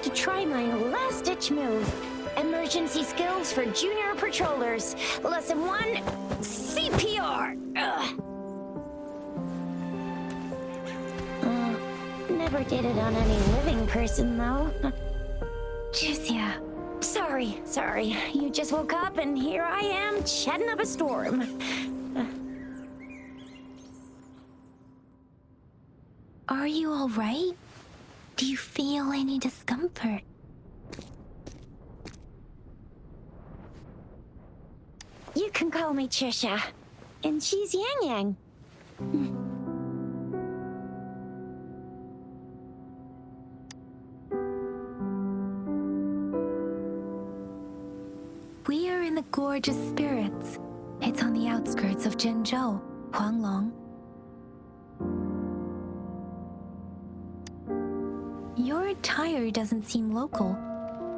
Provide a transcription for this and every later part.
to try my last-ditch move. Emergency skills for junior patrollers. Lesson 1, CPR. Never did it on any living person, though. Jucia. Sorry. You just woke up, and here I am, chatting up a storm. Are you all right? Do you feel any discomfort? You can call me Trisha, and she's Yang Yang. We are in the Gorgeous Spirits. It's on the outskirts of Zhenzhou, Huanglong. Your attire doesn't seem local.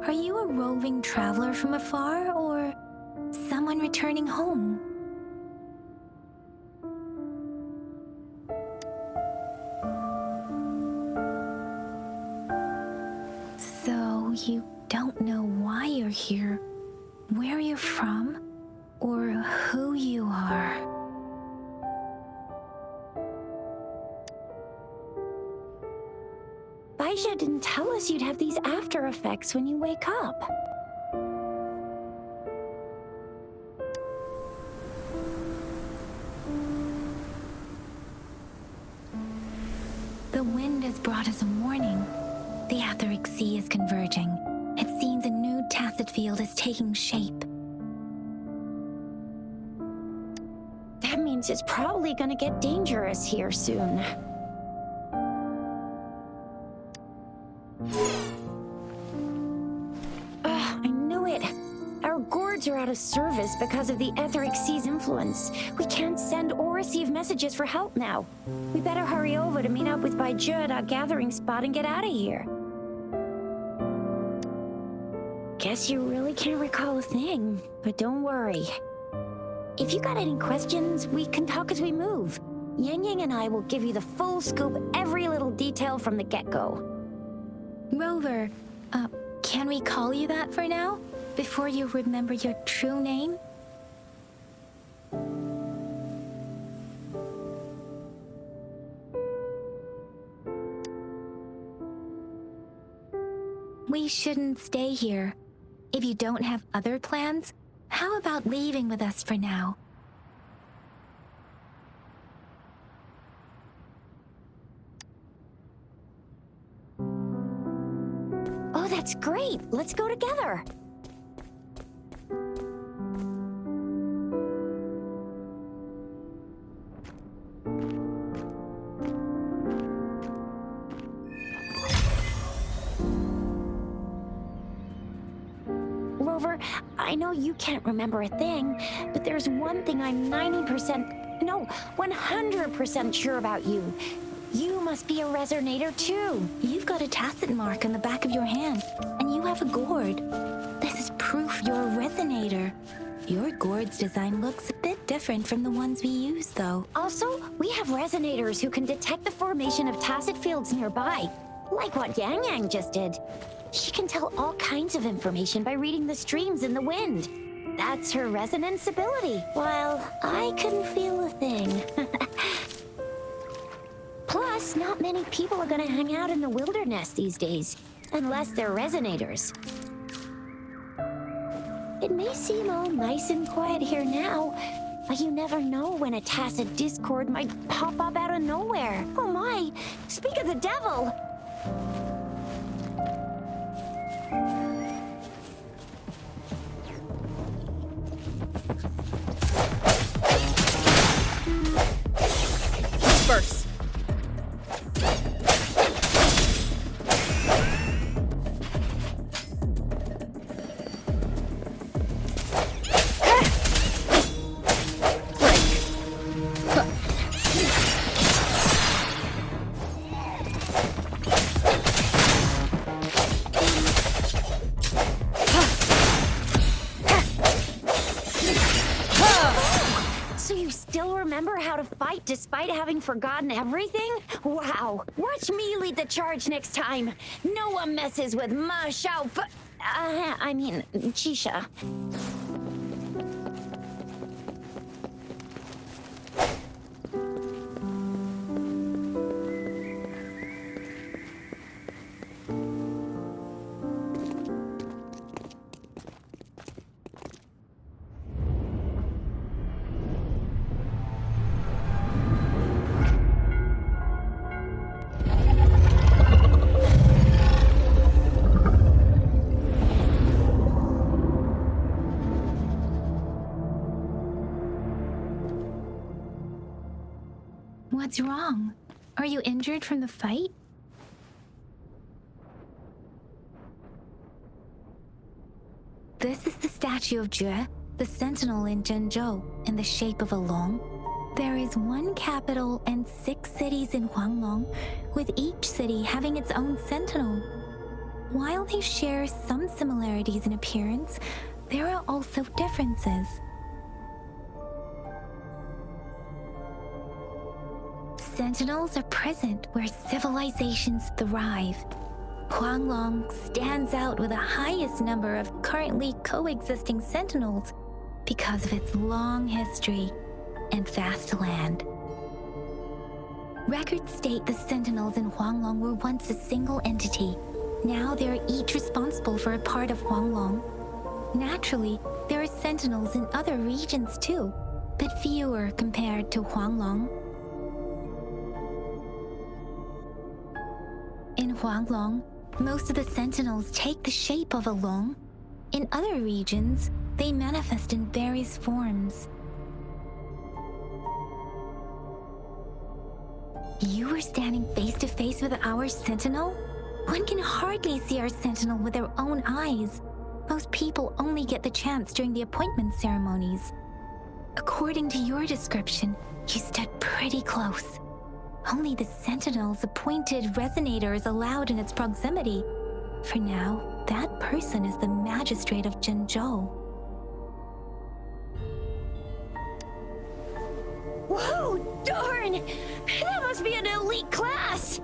Are you a roving traveler from afar, or someone returning home? So you don't know why you're here, where you're from, or who you are. Baisha didn't tell us you'd have these after effects when you wake up. The wind has brought us a warning. The Etheric Sea is converging. It seems a new tacit field is taking shape. That means it's probably gonna get dangerous here soon. I knew it. Our gourds are out of service because of the Etheric Sea's influence. We can't send or receive messages for help now. We better hurry over to meet up with Baiju at our gathering spot and get out of here. Guess you really can't recall a thing, but don't worry. If you got any questions, we can talk as we move. Yang Yang and I will give you the full scoop, every little detail from the get-go. Rover, can we call you that for now? Before you remember your true name? We shouldn't stay here. If you don't have other plans, how about leaving with us for now? Oh, that's great! Let's go together! Rover, I know you can't remember a thing, but there's one thing I'm 100% sure about you. You must be a resonator too. You've got a tacit mark on the back of your hand, and you have a gourd. This is proof you're a resonator. Your gourd's design looks a bit different from the ones we use, though. Also, we have resonators who can detect the formation of tacit fields nearby, like what Yang Yang just did. She can tell all kinds of information by reading the streams in the wind. That's her resonance ability, while I couldn't feel a thing. Plus, not many people are gonna hang out in the wilderness these days, unless they're resonators. It may seem all nice and quiet here now, but you never know when a tacit discord might pop up out of nowhere. Oh my, speak of the devil! Disperse. remember how to fight despite having forgotten everything? Wow. Watch me lead the charge next time. No one messes with Ma Xiao Chisha. What's wrong? Are you injured from the fight? This is the statue of Jue, the sentinel in Zhenzhou, in the shape of a long. There is one capital and 6 cities in Huanglong, with each city having its own sentinel. While they share some similarities in appearance, there are also differences. Sentinels are present where civilizations thrive. Huanglong stands out with the highest number of currently coexisting sentinels because of its long history and vast land. Records state the sentinels in Huanglong were once a single entity. Now they are each responsible for a part of Huanglong. Naturally, there are sentinels in other regions too, but fewer compared to Huanglong. In Huanglong, most of the sentinels take the shape of a long. In other regions, they manifest in various forms. You were standing face to face with our sentinel? One can hardly see our sentinel with their own eyes. Most people only get the chance during the appointment ceremonies. According to your description, you stood pretty close. Only the sentinel's appointed resonator is allowed in its proximity. For now, that person is the magistrate of Zhenzhou. Whoa, darn! That must be an elite class!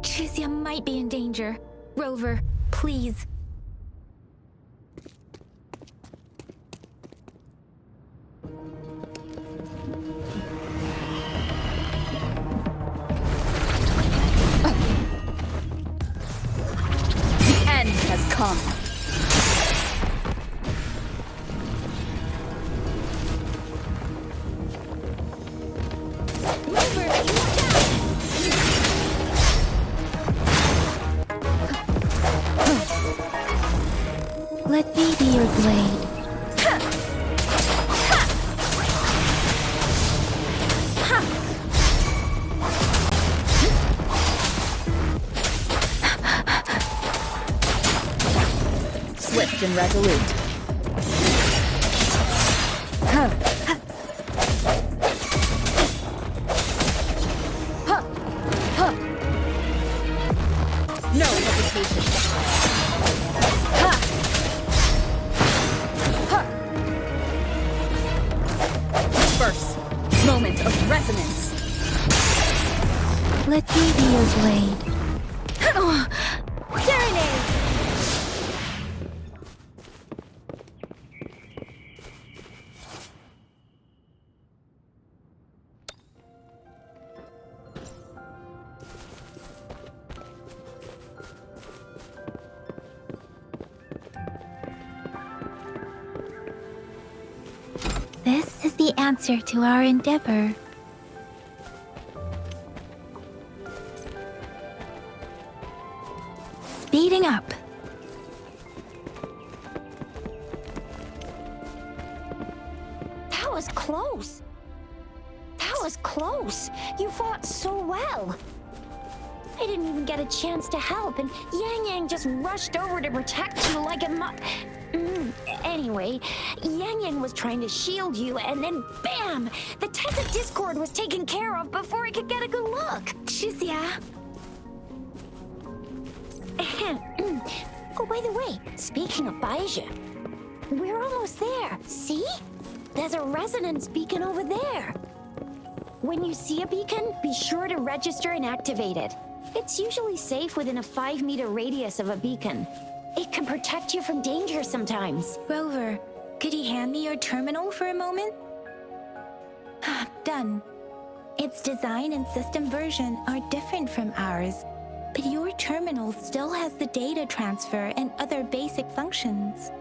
Chixia might be in danger. Rover, please. Has come. Let me be your blade. Swift and resolute. No hesitation. Disperse. Moment of resonance. Let me be your blade. Serenade! This is the answer to our endeavor. Speeding up. That was close. That was close. You fought so well. I didn't even get a chance to help, and Yang Yang just rushed over to protect you like a Anyway, Yang Yang was trying to shield you, and then bam! The Tessa Discord was taken care of before I could get a good look. Chixia. Oh, by the way, speaking of Baizhi, we're almost there. See? There's a resonance beacon over there. When you see a beacon, be sure to register and activate it. It's usually safe within a 5-meter radius of a beacon. It can protect you from danger sometimes. Rover, could you hand me your terminal for a moment? Done. Its design and system version are different from ours, but your terminal still has the data transfer and other basic functions.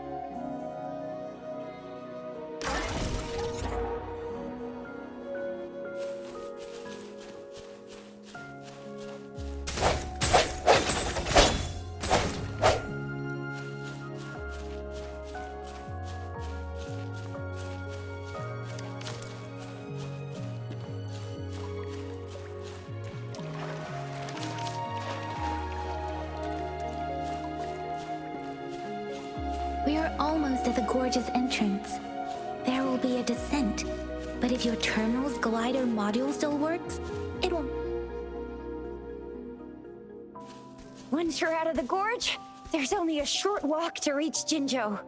We are almost at the gorge's entrance. There will be a descent, but if your terminal's glider module still works, it will... Once you're out of the gorge, there's only a short walk to reach Jinzhou.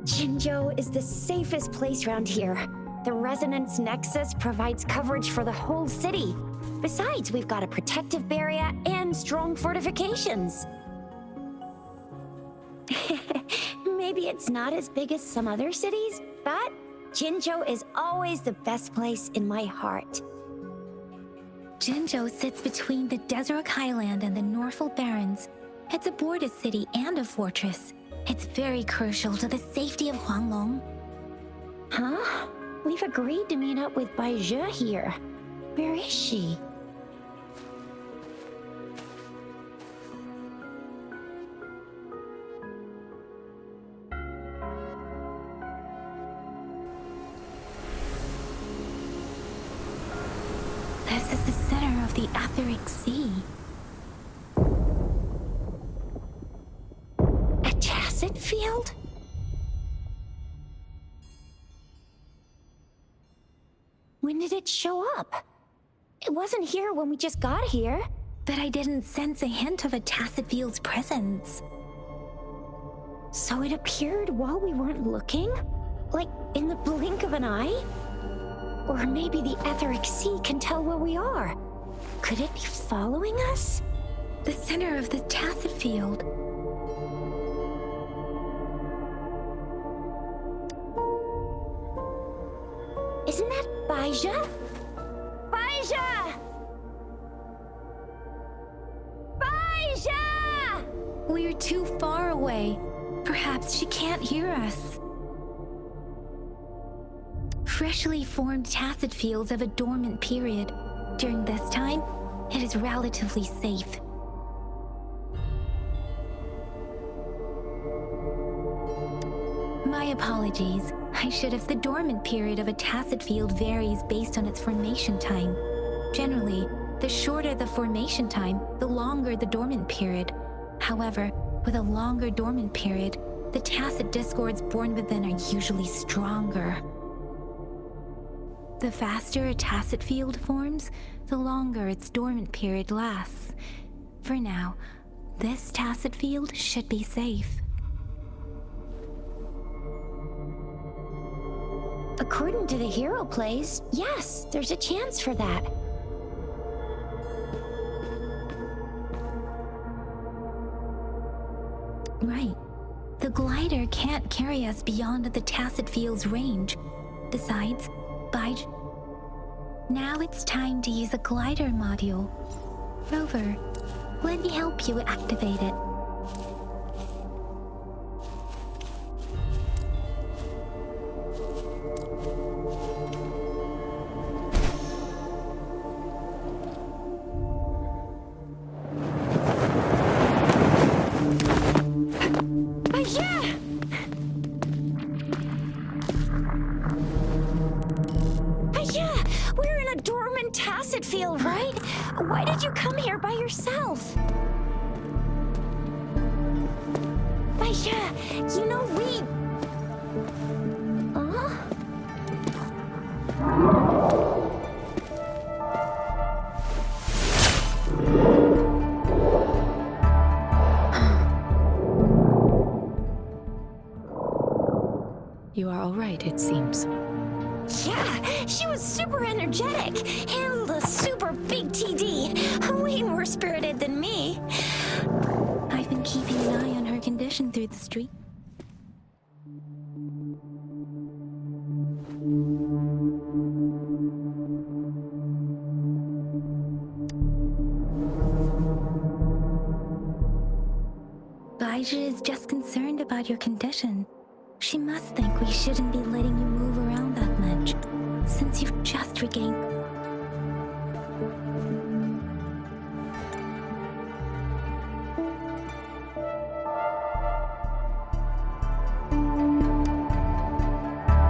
Jinzhou is the safest place around here. The Resonance Nexus provides coverage for the whole city. Besides, we've got a protective barrier and strong fortifications. Maybe it's not as big as some other cities, but Jinzhou is always the best place in my heart. Jinzhou sits between the Desert Highland and the Norfolk Barrens. It's a border city and a fortress. It's very crucial to the safety of Huanglong. Huh? We've agreed to meet up with Bai Zhe here. Where is she? This is the center of the Etheric Sea. A tacet field? When did it show up? It wasn't here when we just got here. But I didn't sense a hint of a tacet field's presence. So it appeared while we weren't looking? Like in the blink of an eye? Or maybe the Etheric Sea can tell where we are. Could it be following us? The center of the tacet field. Isn't that Bai Zhe? Bai Zhe! Bai Zhe! We're too far away. Perhaps she can't hear us. Freshly formed tacet fields have a dormant period. During this time, it is relatively safe. My apologies. I should have. The dormant period of a tacet field varies based on its formation time. Generally, the shorter the formation time, the longer the dormant period. However, with a longer dormant period, the tacet discords born within are usually stronger. The faster a tacet field forms, the longer its dormant period lasts. For now, this tacet field should be safe. According to the hero plays, yes, there's a chance for that. Right. The glider can't carry us beyond the tacet field's range. Besides, now it's time to use a glider module. Rover, let me help you activate it. Tacet field, right? Why did you come here by yourself? Bai Zhe, you know we... You are all right, it seems. Yeah, she was super energetic. Handled a super big TD. Way more spirited than me. I've been keeping an eye on her condition through the street. Elijah is just concerned about your condition. She must think we shouldn't be letting you move around that much, since you've just regained...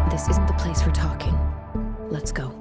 This isn't the place for talking. Let's go.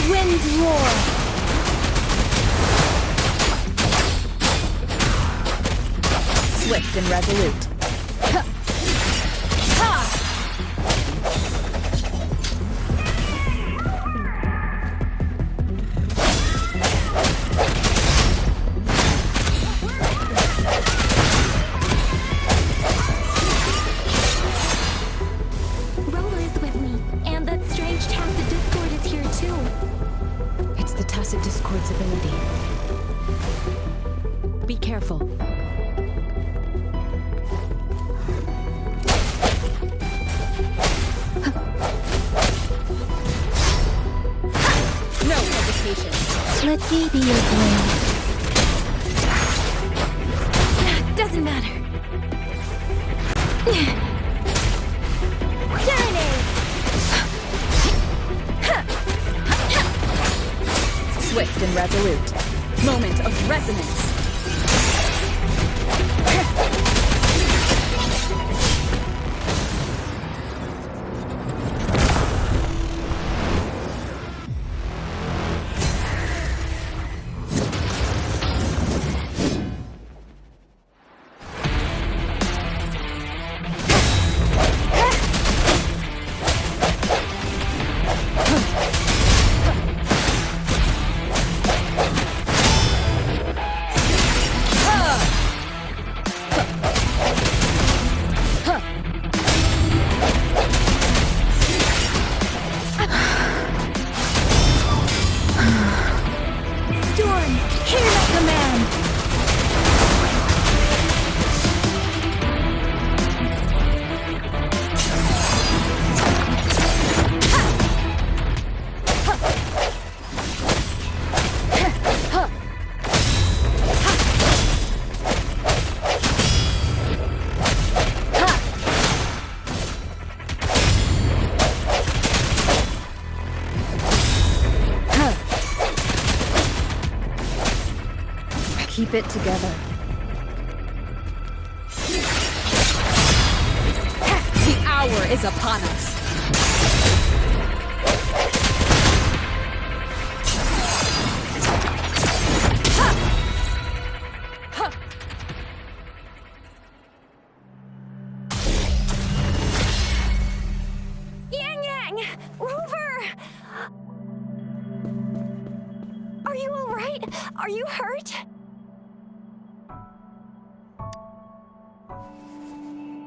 Winds roar. Swift and resolute. Roller is with me, and that strange tacit discord is here too. It's the tacit discord's ability. Be careful. No hesitation. Let me be your blade. Doesn't matter. Swift and resolute. Moment of resonance. Keep it together. The hour is upon us. Yang! Rover! Are you alright? Are you hurt?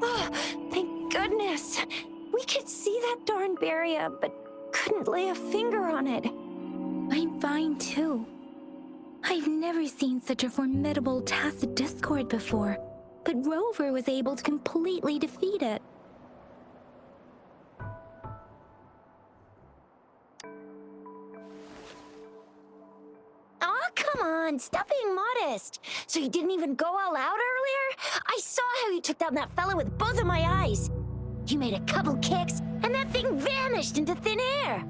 Oh, thank goodness. We could see that darn barrier, but couldn't lay a finger on it. I'm fine too. I've never seen such a formidable tacit discord before, but Rover was able to completely defeat it. Aw, come on, stop being modest. So you didn't even go all out earlier? I saw how you took down that fella with both of my eyes. You made a couple kicks, and that thing vanished into thin air.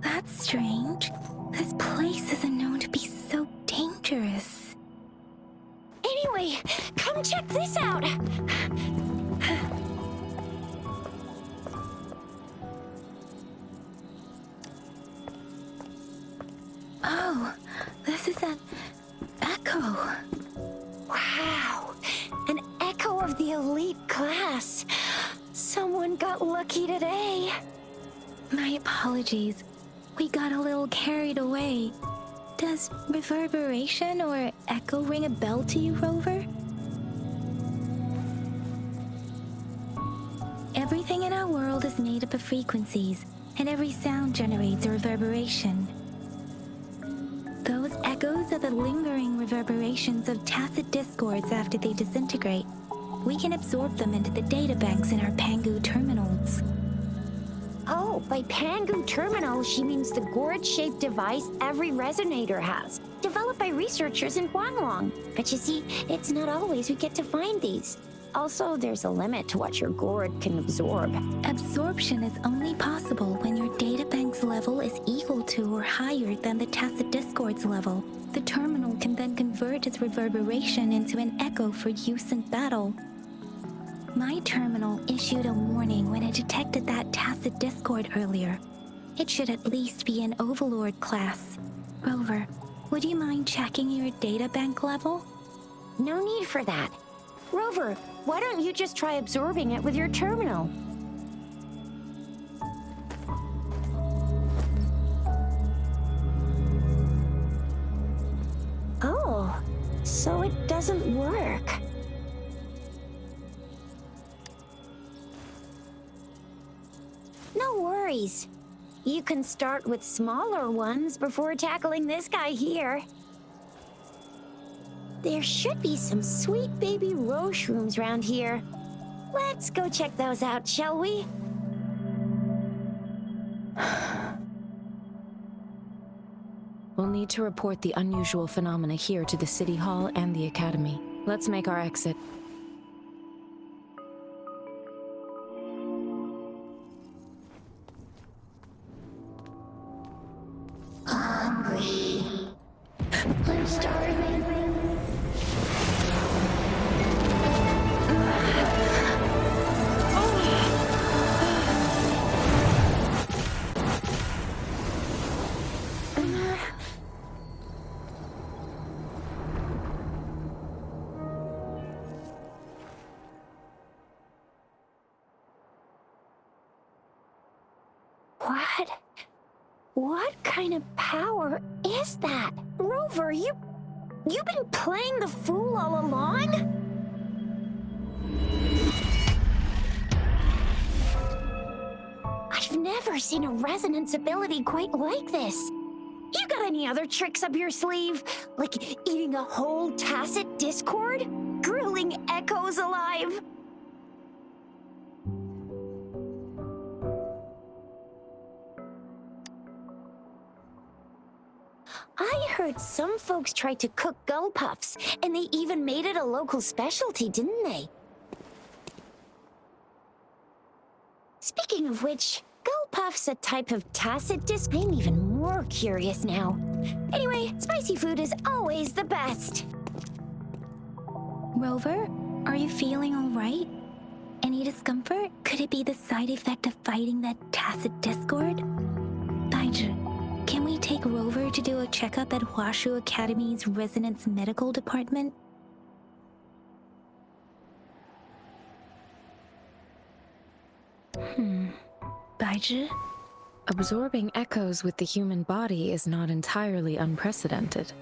That's strange. This place isn't known to be so dangerous. Anyway, come check this out. Oh, this is an echo. Wow, an echo of the elite class. Someone got lucky today. My apologies. We got a little carried away. Does reverberation or echo ring a bell to you, Rover? Everything in our world is made up of frequencies, and every sound generates a reverberation. Those echoes are the lingering reverberations of tacit discords after they disintegrate. We can absorb them into the databanks in our Pangu terminals. Oh, by Pangu Terminal, she means the gourd-shaped device every resonator has, developed by researchers in Guanglong. But you see, it's not always we get to find these. Also, there's a limit to what your gourd can absorb. Absorption is only possible when your databank's level is equal to or higher than the tacit discord's level. The terminal can then convert its reverberation into an echo for use in battle. My terminal issued a warning when it detected that tacit discord earlier. It should at least be an Overlord class. Rover, would you mind checking your databank level? No need for that. Rover, why don't you just try absorbing it with your terminal? Oh, so it doesn't work. No worries. You can start with smaller ones before tackling this guy here. There should be some sweet baby roche rooms around here. Let's go check those out, shall we? We'll need to report the unusual phenomena here to the City Hall and the Academy. Let's make our exit. Hungry. I'm starving. What kind of power is that? Rover, you've been playing the fool all along? I've never seen a resonance ability quite like this. You got any other tricks up your sleeve? Like eating a whole tacit discord? Grilling echoes alive? I heard some folks tried to cook gull puffs, and they even made it a local specialty, didn't they? Speaking of which, gull puff's a type of tacit disc. I'm even more curious now. Anyway, spicy food is always the best. Rover, are you feeling all right? Any discomfort? Could it be the side effect of fighting that tacit discord? Baiju, can we take Rover to do a checkup at Hwashu Academy's Resonance Medical Department? Baiju? Absorbing echoes with the human body is not entirely unprecedented.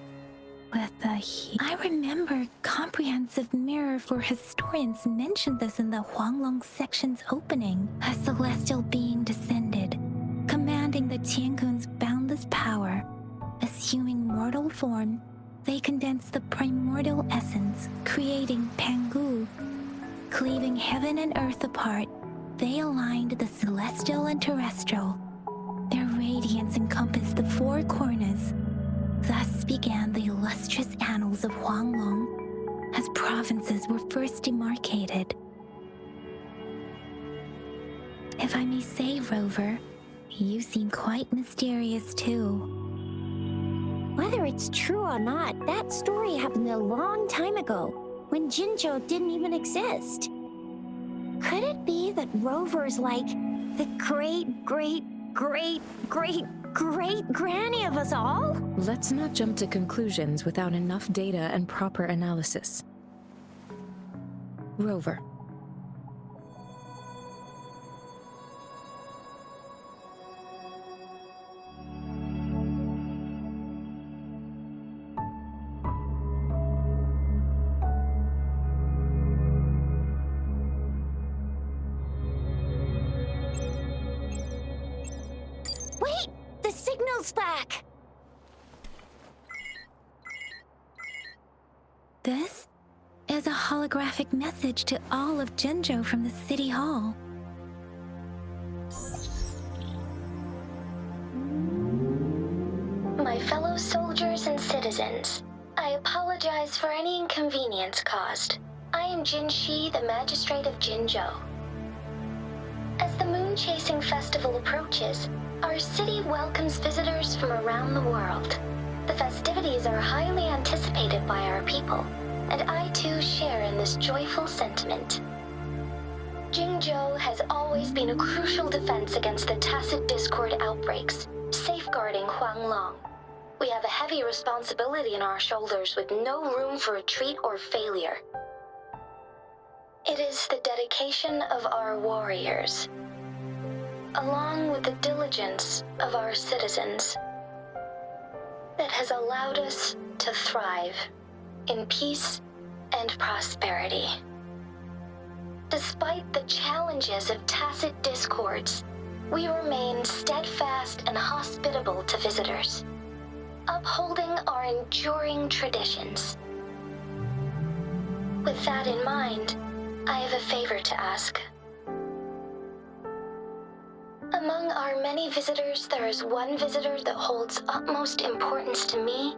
I remember Comprehensive Mirror for Historians mentioned this in the Huanglong section's opening. A celestial being descended, commanding the Tiankun's boundless power. Assuming mortal form, they condensed the primordial essence, creating Pangu. Cleaving heaven and earth apart, they aligned the celestial and terrestrial. Their radiance encompassed the four corners. Thus began the illustrious annals of Huanglong, as provinces were first demarcated. If I may say, Rover, you seem quite mysterious too. Whether it's true or not, that story happened a long time ago, when Jinzhou didn't even exist. Could it be that Rover's like the great-great-great-great-great-granny of us all? Let's not jump to conclusions without enough data and proper analysis. Rover. Wait! The signal's back! This is a holographic message to all of Jinzhou from the City Hall. My fellow soldiers and citizens, I apologize for any inconvenience caused. I am Jin Shi, the Magistrate of Jinzhou. As the Moon-Chasing Festival approaches, our city welcomes visitors from around the world. The festivities are highly anticipated by our people, and I too share in this joyful sentiment. Jinzhou has always been a crucial defense against the tacit discord outbreaks, safeguarding Huanglong. We have a heavy responsibility on our shoulders with no room for retreat or failure. It is the dedication of our warriors, along with the diligence of our citizens, that has allowed us to thrive in peace and prosperity. Despite the challenges of tacit discords, we remain steadfast and hospitable to visitors, upholding our enduring traditions. With that in mind, I have a favor to ask. Among our many visitors, there is one visitor that holds utmost importance to me,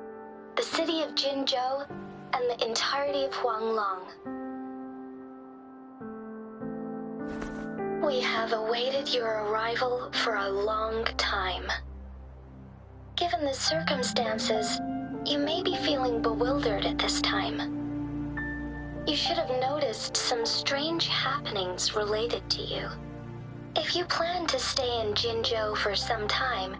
the city of Jinzhou, and the entirety of Huanglong. We have awaited your arrival for a long time. Given the circumstances, you may be feeling bewildered at this time. You should have noticed some strange happenings related to you. If you plan to stay in Jinzhou for some time,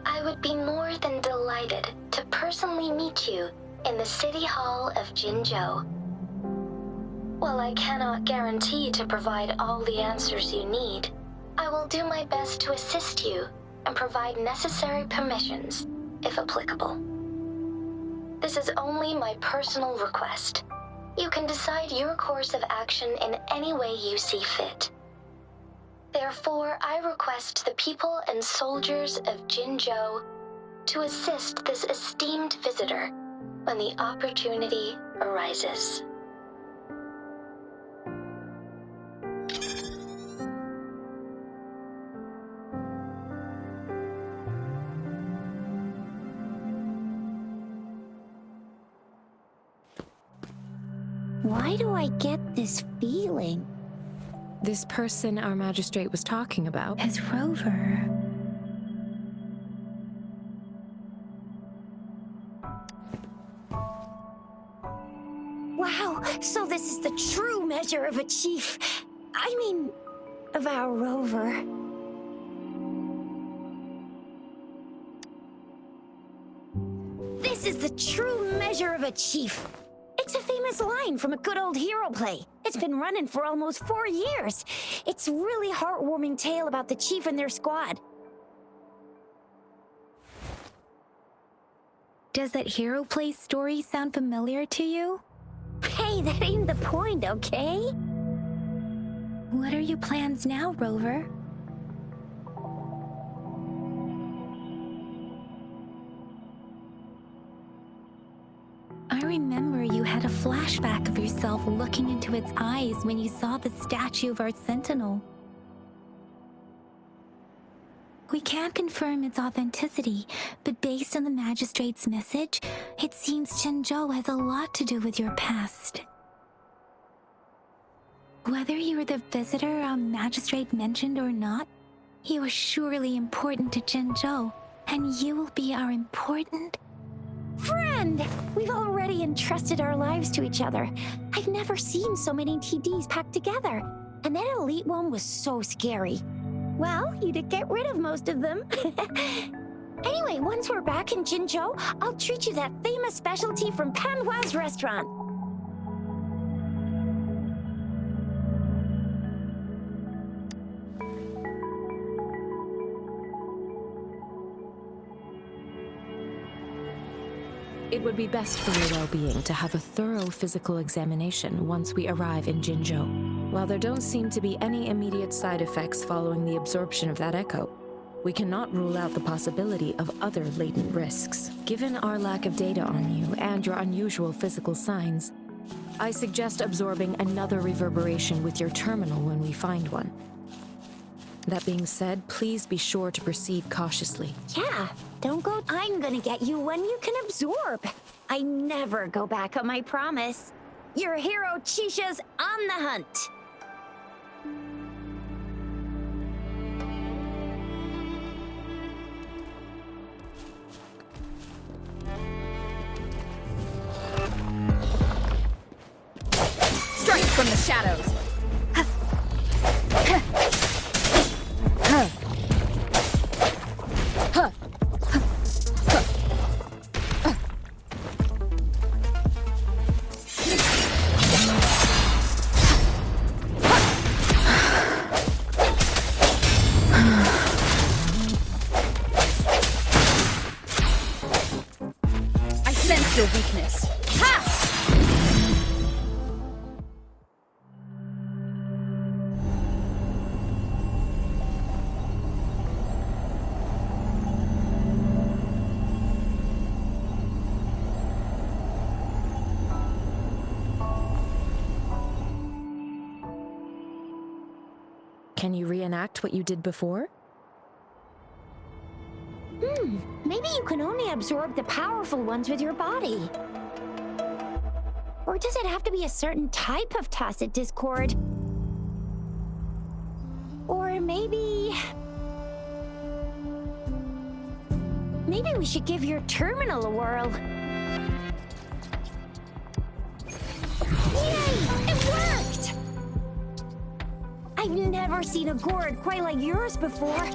I would be more than delighted to personally meet you in the City Hall of Jinzhou. While I cannot guarantee to provide all the answers you need, I will do my best to assist you and provide necessary permissions, if applicable. This is only my personal request. You can decide your course of action in any way you see fit. Therefore, I request the people and soldiers of Jinzhou to assist this esteemed visitor when the opportunity arises. Why do I get this feeling? This person our magistrate was talking about. As Rover. Oh, so this is the true measure of a chief. I mean, of our rover. This is the true measure of a chief. It's a famous line from a good old hero play. It's been running for almost 4 years. It's a really heartwarming tale about the chief and their squad. Does that hero play story sound familiar to you? Hey, that ain't the point, okay? What are your plans now, Rover? I remember you had a flashback of yourself looking into its eyes when you saw the statue of our sentinel. We can't confirm its authenticity, but based on the magistrate's message, it seems Zhenzhou has a lot to do with your past. Whether you were the visitor our magistrate mentioned or not, you are surely important to Zhenzhou, and you will be our important Friend! We've already entrusted our lives to each other. I've never seen so many TDs packed together. And that elite one was so scary. Well, you did get rid of most of them. Anyway, once we're back in Jinzhou, I'll treat you that famous specialty from Panhua's restaurant. It would be best for your well-being to have a thorough physical examination once we arrive in Jinzhou. While there don't seem to be any immediate side effects following the absorption of that echo, we cannot rule out the possibility of other latent risks. Given our lack of data on you and your unusual physical signs, I suggest absorbing another reverberation with your terminal when we find one. That being said, please be sure to proceed cautiously. Yeah, don't go. I'm gonna get you one you can absorb. I never go back on my promise. Your hero Chisha's on the hunt. Strike from the shadows! I sense your weakness. Ha! Can you reenact what you did before? Maybe you can only absorb the powerful ones with your body. Or does it have to be a certain type of tacit discord? Or maybe we should give your terminal a whirl. Yay! It worked! I've never seen a gourd quite like yours before.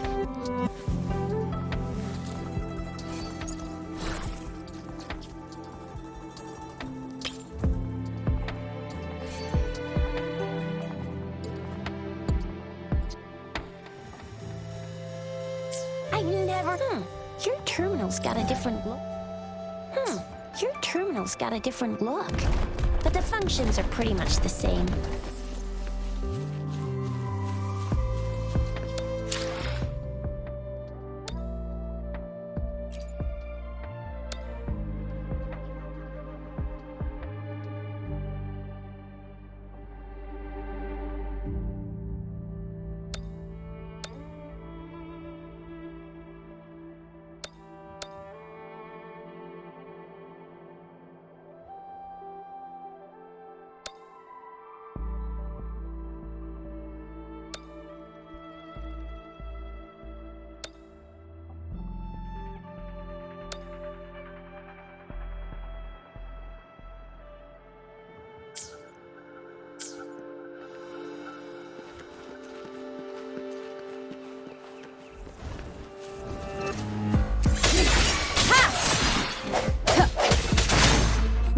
Your terminal's got a different look. Your terminal's got a different look. But the functions are pretty much the same.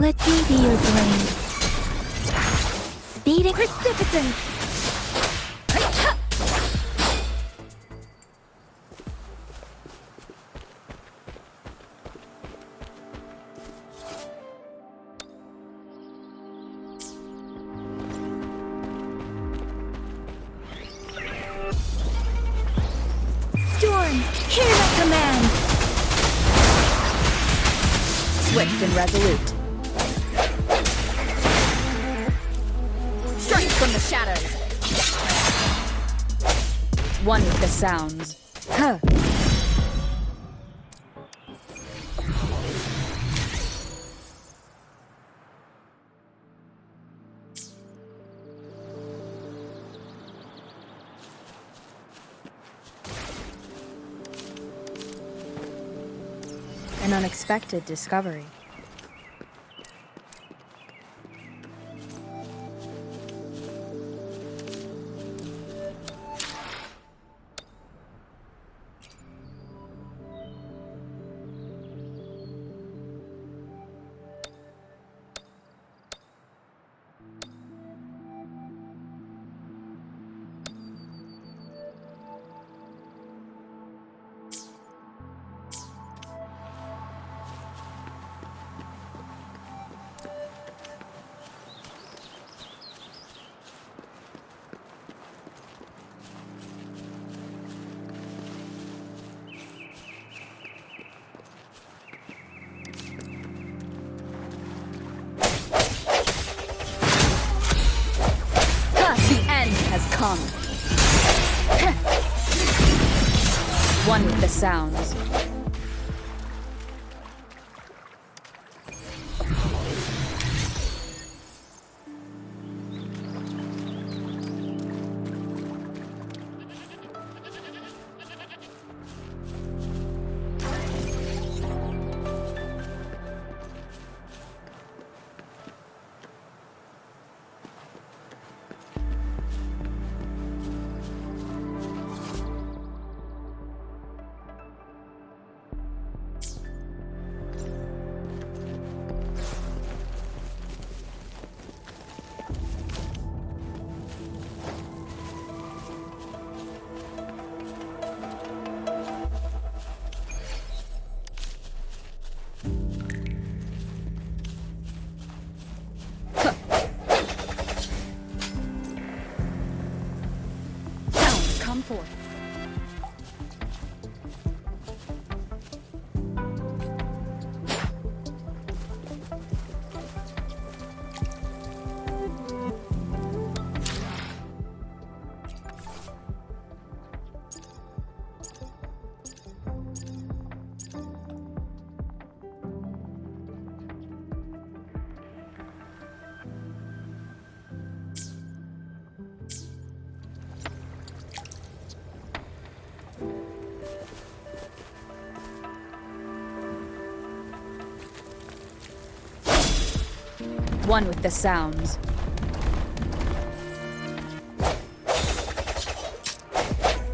Let me be your blade. Speeding precipitance! Storm, hear my command! Swift and resolute. Strike from the shadows. One with the sounds. Huh. An unexpected discovery. Has come. One with the sounds. Come forth. One with the sounds.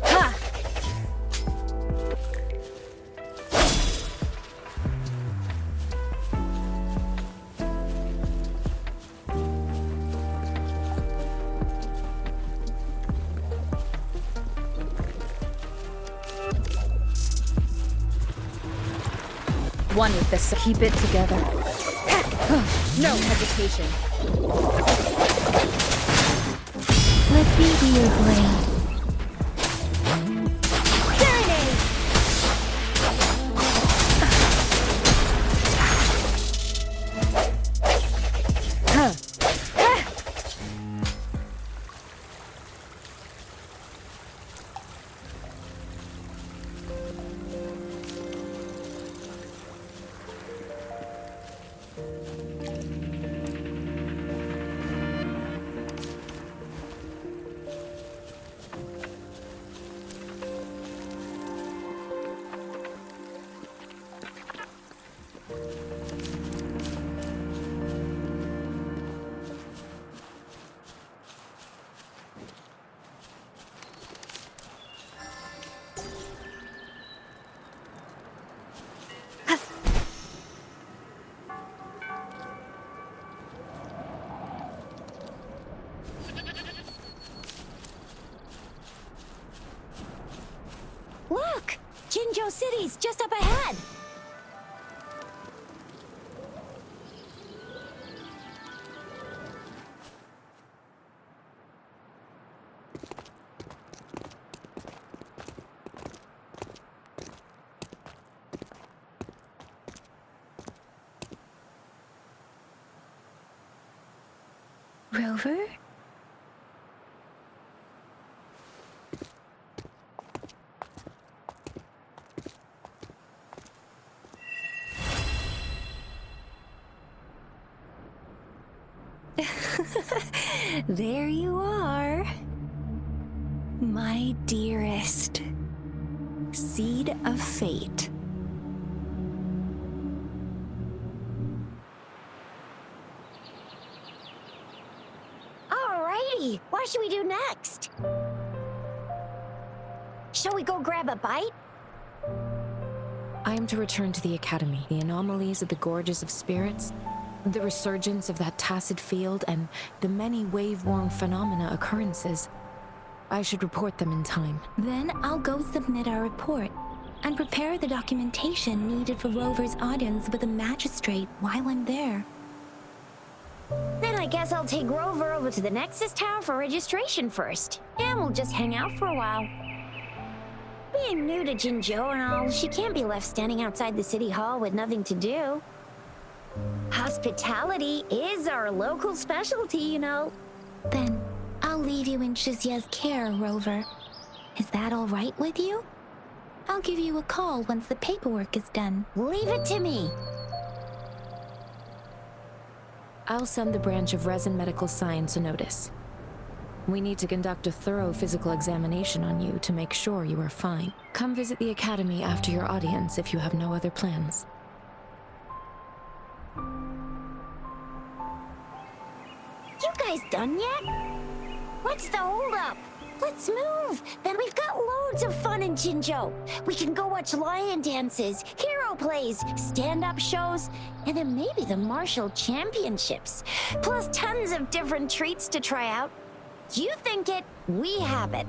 Ha! One with the keep it together. No hesitation. Let me be your blade. Serenade! Huh. those cities just up ahead. Rover? There you are. My dearest. Seed of fate. Alrighty, what should we do next? Shall we go grab a bite? I am to return to the Academy. The anomalies of the Gorges of Spirits, the resurgence of that tacit field, and the many wave-worn phenomena occurrences. I should report them in time. Then I'll go submit our report and prepare the documentation needed for Rover's audience with the magistrate while I'm there. Then I guess I'll take Rover over to the Nexus Tower for registration first. And we'll just hang out for a while. Being new to Jinzhou and all, she can't be left standing outside the city hall with nothing to do. Hospitality is our local specialty, you know. Then I'll leave you in Shizia's care, Rover. Is that all right with you? I'll give you a call once the paperwork is done. Leave it to me. I'll send the branch of Resin Medical Science a notice. We need to conduct a thorough physical examination on you to make sure you are fine. Come visit the Academy after your audience if you have no other plans. You guys done yet? What's the holdup? Let's move. Then we've got loads of fun in Jinzhou. We can go watch lion dances, hero plays, stand-up shows, and then maybe the martial championships. Plus tons of different treats to try out. You think it, we have it.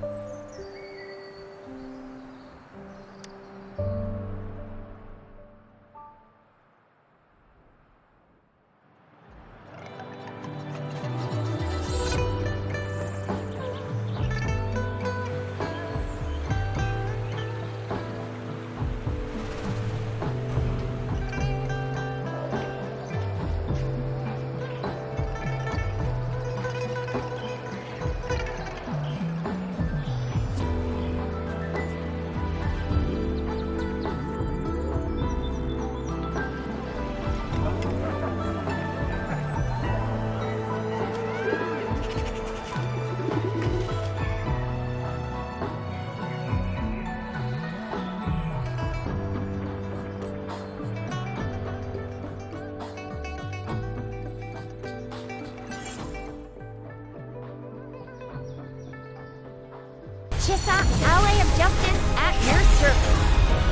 Chissa, ally of justice at your service.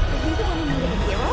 Are you the one in need of a hero?